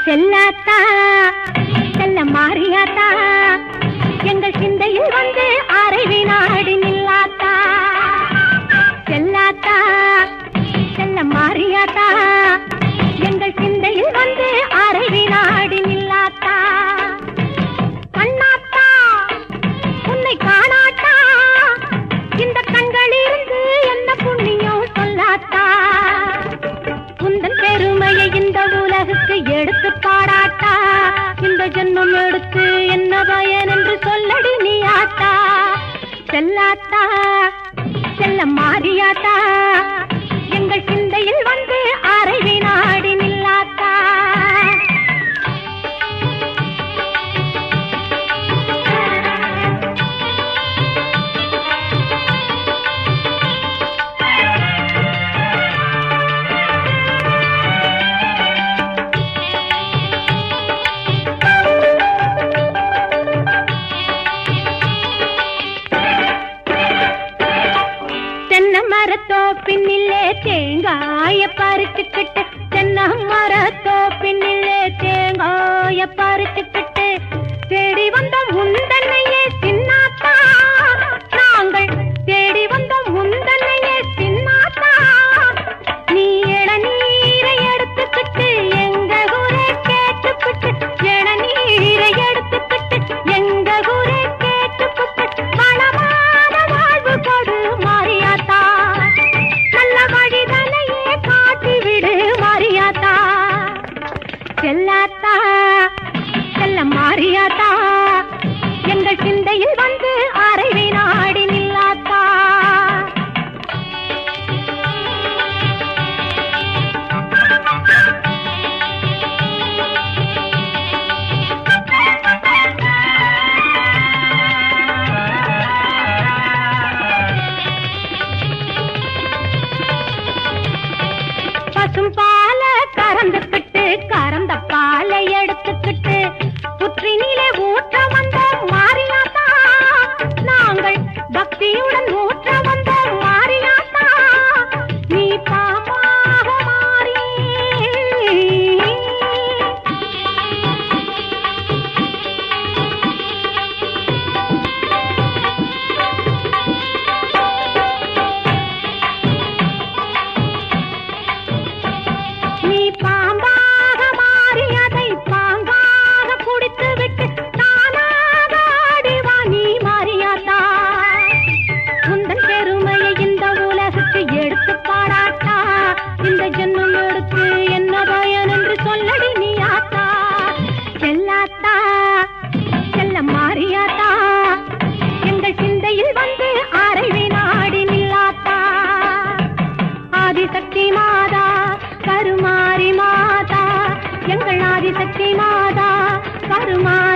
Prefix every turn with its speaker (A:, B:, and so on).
A: செல்லாத்தா செல்ல மாறியாத்தா எங்கள் சிந்தையில் வந்து அரை வினாடி நில்லாத்தா. செல்லாத்தா செல்ல மாறியாத்தா எங்கள் சிந்தையில் வந்து அரை வினாடி நில்லாத்தா. கண்ணாத்தா உன்னை காணாத்தா இந்த கண்களிலிருந்து என்ன புண்ணியம் சொல்லாத்தா. உந்தன் பெருமையை இந்த உலகுக்கு எடுத்து பாராட்டா. இந்த ஜென்மம் எடுத்து என்ன பயன் என்று சொல்லடி நீ ஆத்தா. செல்லாத்தா செல்ல மாறியாத்தா எங்கள் சிந்தையில் வந்து அரை வினாடி நில்லாத்தா. தென்னை மரத்தோ பின்னிலே தேங்காய பறிச்சுக்கிட்டு தென்னை மரத்தோ பின்னிலே தேங்காய பறிச்சுக்கிட்டு தேடி வந்தோம் முந்தன்னையே சின்னாத்தா. நாங்கள் தேடி வந்தோம் முந்தன்னையே சின்னாத்தா. நீ இளநீரை எடுத்துக்கிட்டு எங்க ஊரை கேட்டுக்கிட்டு இளநீரை எடுத்துக்கிட்டு எங்க ஊரை கேட்டுக்கிட்டு வளமான வாழ்வு கொடு மாறியாத்தா. நல்ல வழிதலையே காட்டிவிடு மாறியாத்தா. செல்லாத்தா செல்ல மாறியாத்தா எங்கள் சிந்தையில் வந்து அரை வினாடி நில்லாத்தா. பசும் பால கறந்துக்கிட்டு கறந்த பாலை எடுத்துக்கிட்டு புற்றினிலே ஊற்ற வந்தோம் மாறியாத்தா. நாங்கள் பக்தியுடன் ஊற்ற வந்தோம் மாறியாத்தா. நீ பாம்பாக மாறி நீ பாம்பாக மாறி அதை பாங்காக குடித்து விட்டு தானாக ஆடிவா நீ மாறியாத்தா. உந்தன் பெருமையை இந்த உலகுக்கு எடுத்து பாராட்டா. இந்த ஜென்மம் எடுத்து என்ன பயன் என்று சொல்லடி நீ ஆத்தா. செல்லாத்தா செல்ல மாறியாத்தா எங்கள் சிந்தையில் வந்து அரை வினாடி நில்லாத்தா. ஆதிசக்தி மாதா கருமாரி மாதா எங்கள் ஆதிசக்தி மாதா கருமாரி